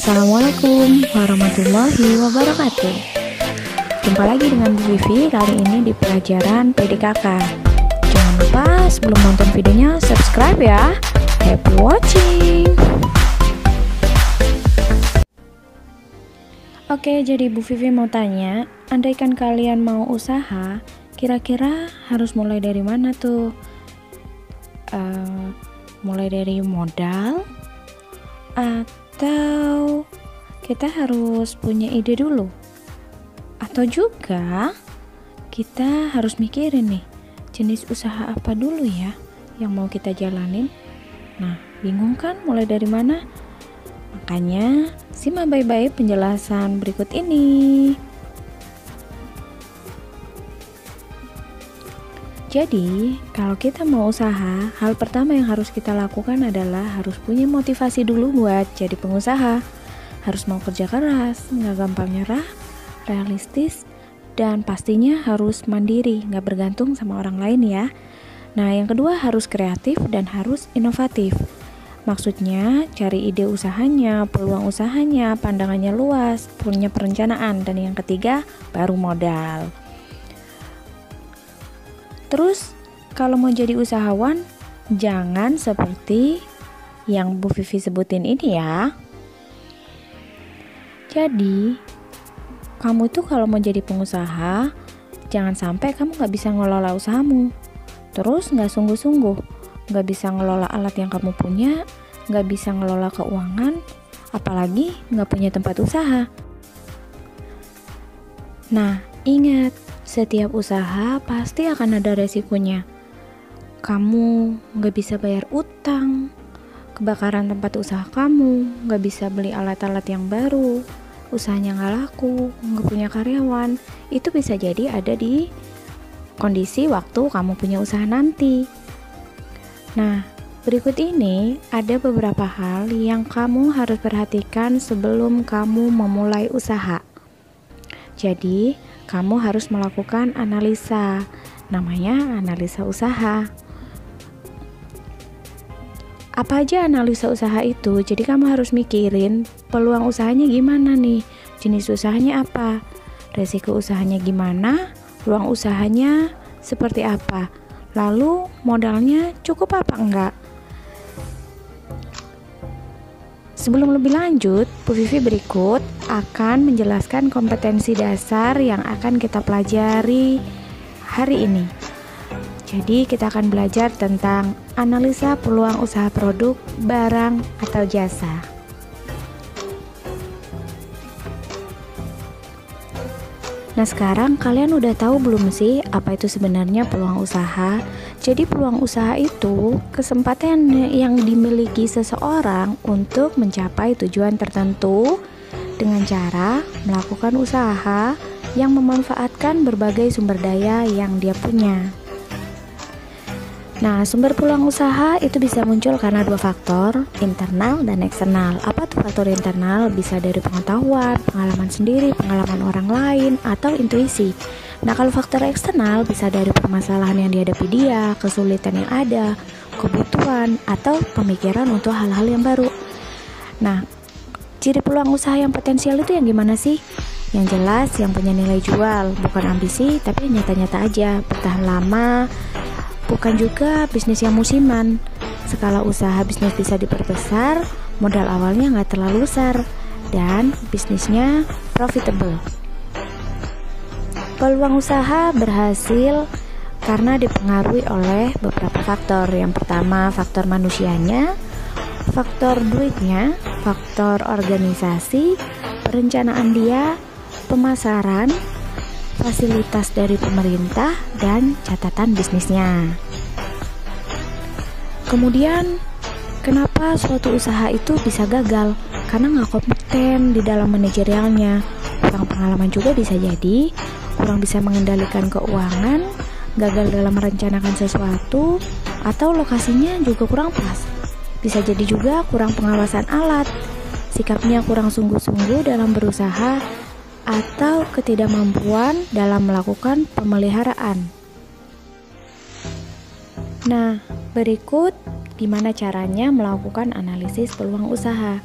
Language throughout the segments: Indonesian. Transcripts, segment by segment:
Assalamualaikum warahmatullahi wabarakatuh. Jumpa lagi dengan Bu Vivi kali ini di pelajaran PDKK. Jangan lupa sebelum nonton videonya subscribe ya. Happy watching. Oke, jadi Bu Vivi mau tanya, andaikan kalian mau usaha, kira-kira harus mulai dari mana tuh? Mulai dari modal atau kita harus punya ide dulu, atau juga kita harus mikirin nih jenis usaha apa dulu ya yang mau kita jalanin. Nah, bingung kan mulai dari mana? Makanya simak baik-baik penjelasan berikut ini. Jadi, kalau kita mau usaha, hal pertama yang harus kita lakukan adalah harus punya motivasi dulu buat jadi pengusaha. Harus mau kerja keras, nggak gampang nyerah, realistis, dan pastinya harus mandiri, nggak bergantung sama orang lain ya. Nah, yang kedua harus kreatif dan harus inovatif. Maksudnya, cari ide usahanya, peluang usahanya, pandangannya luas, punya perencanaan, dan yang ketiga baru modal. Terus, kalau mau jadi usahawan, jangan seperti yang Bu Vivi sebutin ini ya. Jadi, kamu tuh kalau mau jadi pengusaha, jangan sampai kamu gak bisa ngelola usahamu. Terus gak sungguh-sungguh, gak bisa ngelola alat yang kamu punya, gak bisa ngelola keuangan, apalagi gak punya tempat usaha. Nah, ingat, setiap usaha pasti akan ada resikonya. Kamu gak bisa bayar utang, kebakaran tempat usaha kamu, gak bisa beli alat-alat yang baru, usahanya gak laku, gak punya karyawan. Itu bisa jadi ada di kondisi waktu kamu punya usaha nanti. Nah, berikut ini ada beberapa hal yang kamu harus perhatikan sebelum kamu memulai usaha. Jadi, kamu harus melakukan analisa, namanya analisa usaha. Apa aja analisa usaha itu? Jadi kamu harus mikirin peluang usahanya gimana nih, jenis usahanya apa, resiko usahanya gimana, peluang usahanya seperti apa, lalu modalnya cukup apa enggak. Sebelum lebih lanjut, Bu Vivi berikut akan menjelaskan kompetensi dasar yang akan kita pelajari hari ini. Jadi kita akan belajar tentang analisa peluang usaha produk, barang, atau jasa. Nah, sekarang kalian udah tahu belum sih apa itu sebenarnya peluang usaha? Jadi peluang usaha itu kesempatan yang dimiliki seseorang untuk mencapai tujuan tertentu dengan cara melakukan usaha yang memanfaatkan berbagai sumber daya yang dia punya. Nah, sumber peluang usaha itu bisa muncul karena dua faktor, internal dan eksternal. Apa tuh faktor internal? Bisa dari pengetahuan, pengalaman sendiri, pengalaman orang lain, atau intuisi. Nah, kalau faktor eksternal bisa dari permasalahan yang dihadapi dia, kesulitan yang ada, kebutuhan, atau pemikiran untuk hal-hal yang baru. Nah, ciri peluang usaha yang potensial itu yang gimana sih? Yang jelas yang punya nilai jual, bukan ambisi, tapi nyata-nyata aja, bertahan lama, bukan juga bisnis yang musiman. Skala usaha bisnis bisa diperbesar, modal awalnya nggak terlalu besar, dan bisnisnya profitable. Peluang usaha berhasil karena dipengaruhi oleh beberapa faktor. Yang pertama, faktor manusianya, faktor duitnya, faktor organisasi, perencanaan dia, pemasaran, fasilitas dari pemerintah, dan catatan bisnisnya. Kemudian, kenapa suatu usaha itu bisa gagal? Karena nggak kompeten di dalam manajerialnya. Kurang pengalaman juga bisa jadi, kurang bisa mengendalikan keuangan, gagal dalam merencanakan sesuatu, atau lokasinya juga kurang pas. Bisa jadi juga kurang pengawasan alat, sikapnya kurang sungguh-sungguh dalam berusaha, atau ketidakmampuan dalam melakukan pemeliharaan. Nah, berikut gimana caranya melakukan analisis peluang usaha.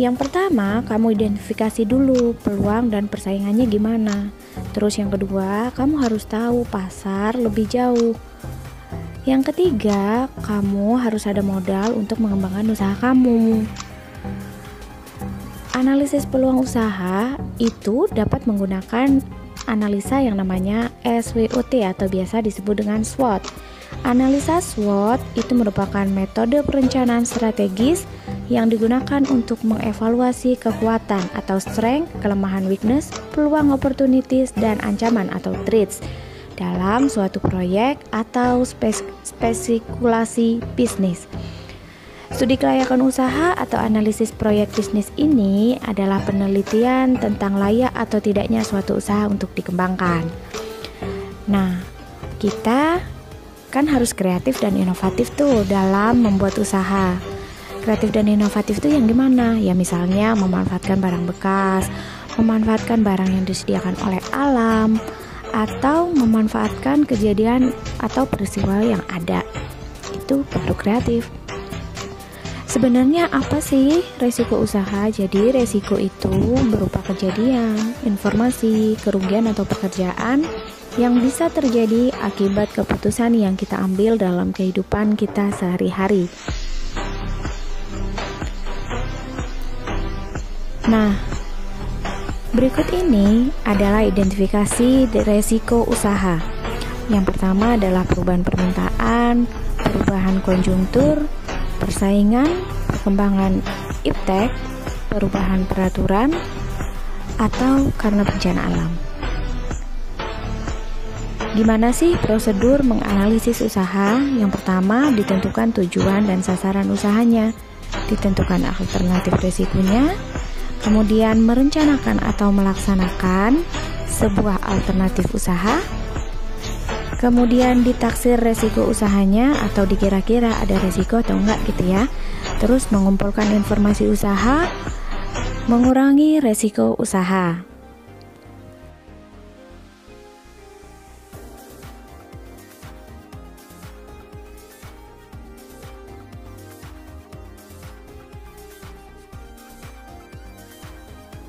Yang pertama, kamu identifikasi dulu peluang dan persaingannya gimana. Terus yang kedua, kamu harus tahu pasar lebih jauh. Yang ketiga, kamu harus ada modal untuk mengembangkan usaha kamu. Analisis peluang usaha itu dapat menggunakan analisa yang namanya SWOT atau biasa disebut dengan SWOT. Analisa SWOT itu merupakan metode perencanaan strategis yang digunakan untuk mengevaluasi kekuatan atau strength, kelemahan weakness, peluang opportunities, dan ancaman atau threats dalam suatu proyek atau spekulasi bisnis. Studi kelayakan usaha atau analisis proyek bisnis ini adalah penelitian tentang layak atau tidaknya suatu usaha untuk dikembangkan. Nah, kita kan harus kreatif dan inovatif tuh dalam membuat usaha. Kreatif dan inovatif tuh yang gimana? Ya misalnya memanfaatkan barang bekas, memanfaatkan barang yang disediakan oleh alam, atau memanfaatkan kejadian atau peristiwa yang ada. Itu baru kreatif. Sebenarnya apa sih resiko usaha? Jadi resiko itu berupa kejadian, informasi, kerugian atau pekerjaan yang bisa terjadi akibat keputusan yang kita ambil dalam kehidupan kita sehari-hari. Nah, berikut ini adalah identifikasi resiko usaha. Yang pertama adalah perubahan permintaan, perubahan konjungtur, persaingan, perkembangan iptek, perubahan peraturan, atau karena bencana alam. Gimana sih prosedur menganalisis usaha? Yang pertama, ditentukan tujuan dan sasaran usahanya, ditentukan alternatif risikonya, kemudian merencanakan atau melaksanakan sebuah alternatif usaha, kemudian ditaksir resiko usahanya atau dikira-kira ada resiko atau enggak gitu ya. Terus mengumpulkan informasi usaha, mengurangi resiko usaha.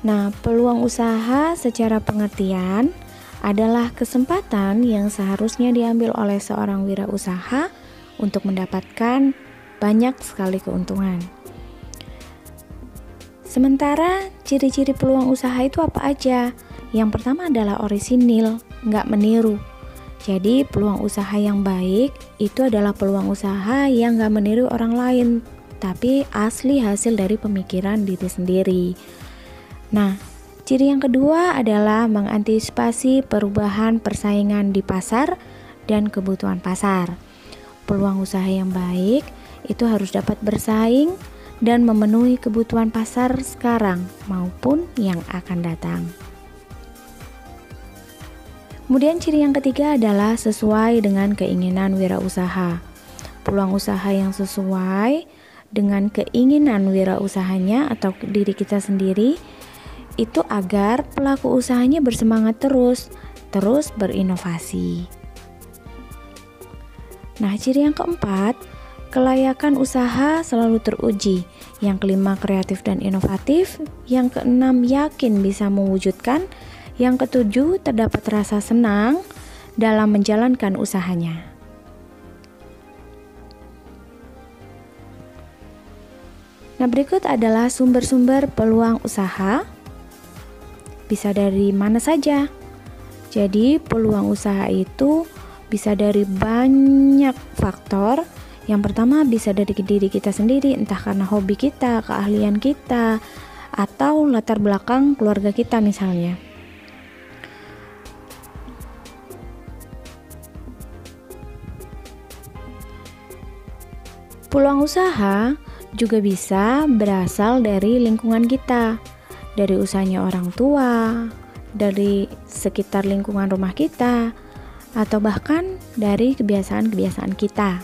Nah, peluang usaha secara pengertian adalah kesempatan yang seharusnya diambil oleh seorang wirausaha untuk mendapatkan banyak sekali keuntungan. Sementara ciri-ciri peluang usaha itu apa aja? Yang pertama adalah orisinil, nggak meniru. Jadi peluang usaha yang baik itu adalah peluang usaha yang nggak meniru orang lain, tapi asli hasil dari pemikiran diri sendiri. Nah, ciri yang kedua adalah mengantisipasi perubahan persaingan di pasar dan kebutuhan pasar. Peluang usaha yang baik itu harus dapat bersaing dan memenuhi kebutuhan pasar sekarang maupun yang akan datang. Kemudian ciri yang ketiga adalah sesuai dengan keinginan wirausaha. Peluang usaha yang sesuai dengan keinginan wirausahanya atau diri kita sendiri itu agar pelaku usahanya bersemangat terus berinovasi. Nah, ciri yang keempat, kelayakan usaha selalu teruji. Yang kelima, kreatif dan inovatif. Yang keenam, yakin bisa mewujudkan. Yang ketujuh, terdapat rasa senang dalam menjalankan usahanya. Nah, berikut adalah sumber-sumber peluang usaha. Bisa dari mana saja. Jadi peluang usaha itu bisa dari banyak faktor. Yang pertama bisa dari diri kita sendiri, entah karena hobi kita, keahlian kita, atau latar belakang keluarga kita misalnya. Peluang usaha juga bisa berasal dari lingkungan kita. Dari usahanya orang tua, dari sekitar lingkungan rumah kita, atau bahkan dari kebiasaan-kebiasaan kita.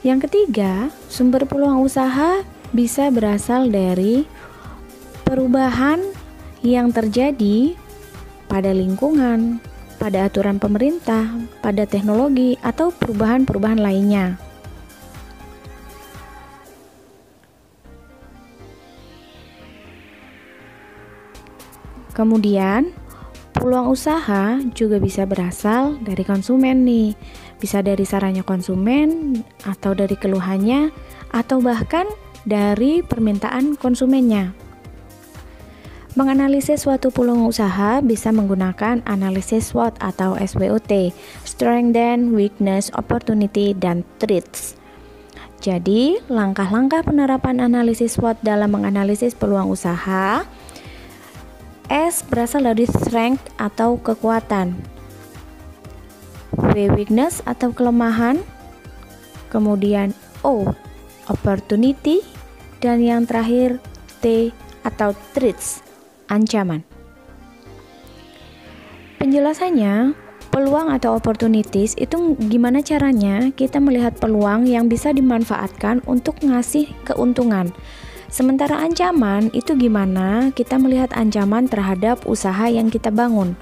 Yang ketiga, sumber peluang usaha bisa berasal dari perubahan yang terjadi pada lingkungan, pada aturan pemerintah, pada teknologi, atau perubahan-perubahan lainnya. Kemudian, peluang usaha juga bisa berasal dari konsumen nih. Bisa dari sarannya konsumen, atau dari keluhannya, atau bahkan dari permintaan konsumennya. Menganalisis suatu peluang usaha bisa menggunakan analisis SWOT atau SWOT, Strength and Weakness, Opportunity, dan Threats. Jadi, langkah-langkah penerapan analisis SWOT dalam menganalisis peluang usaha. S berasal dari strength atau kekuatan, W weakness atau kelemahan, kemudian O opportunity, dan yang terakhir T atau threats, ancaman. Penjelasannya, peluang atau opportunities itu gimana caranya kita melihat peluang yang bisa dimanfaatkan untuk ngasih keuntungan. Sementara ancaman itu gimana kita melihat ancaman terhadap usaha yang kita bangun.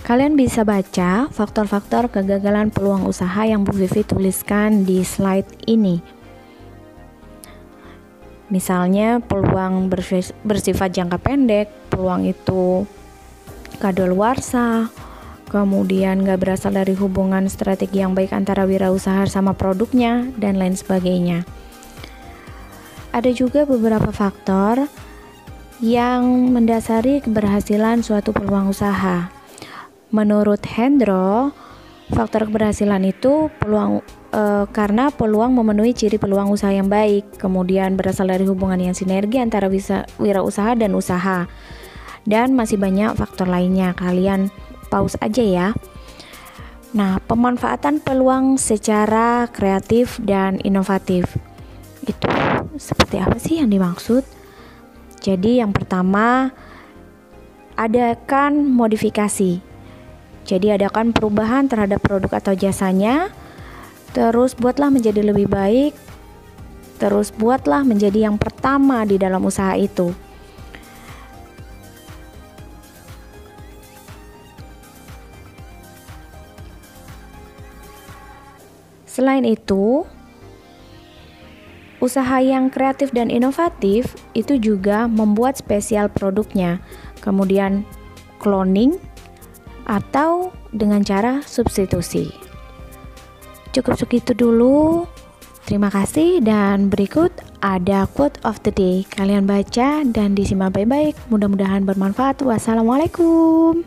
Kalian bisa baca faktor-faktor kegagalan peluang usaha yang Bu Vivi tuliskan di slide ini. Misalnya peluang bersifat jangka pendek, peluang itu kadaluarsa, kemudian gak berasal dari hubungan strategi yang baik antara wirausaha sama produknya, dan lain sebagainya. Ada juga beberapa faktor yang mendasari keberhasilan suatu peluang usaha. Menurut Hendro, faktor keberhasilan itu karena peluang memenuhi ciri peluang usaha yang baik, kemudian berasal dari hubungan yang sinergi antara wirausaha dan usaha, dan masih banyak faktor lainnya. Kalian pause aja ya. Nah, pemanfaatan peluang secara kreatif dan inovatif itu seperti apa sih yang dimaksud? Jadi yang pertama, adakan modifikasi. Jadi adakan perubahan terhadap produk atau jasanya, terus buatlah menjadi lebih baik, terus buatlah menjadi yang pertama di dalam usaha itu. Selain itu, usaha yang kreatif dan inovatif itu juga membuat spesial produknya, kemudian cloning, atau dengan cara substitusi. Cukup segitu dulu. Terima kasih, dan berikut ada quote of the day. Kalian baca dan disimak baik-baik. Mudah-mudahan bermanfaat. Wassalamualaikum.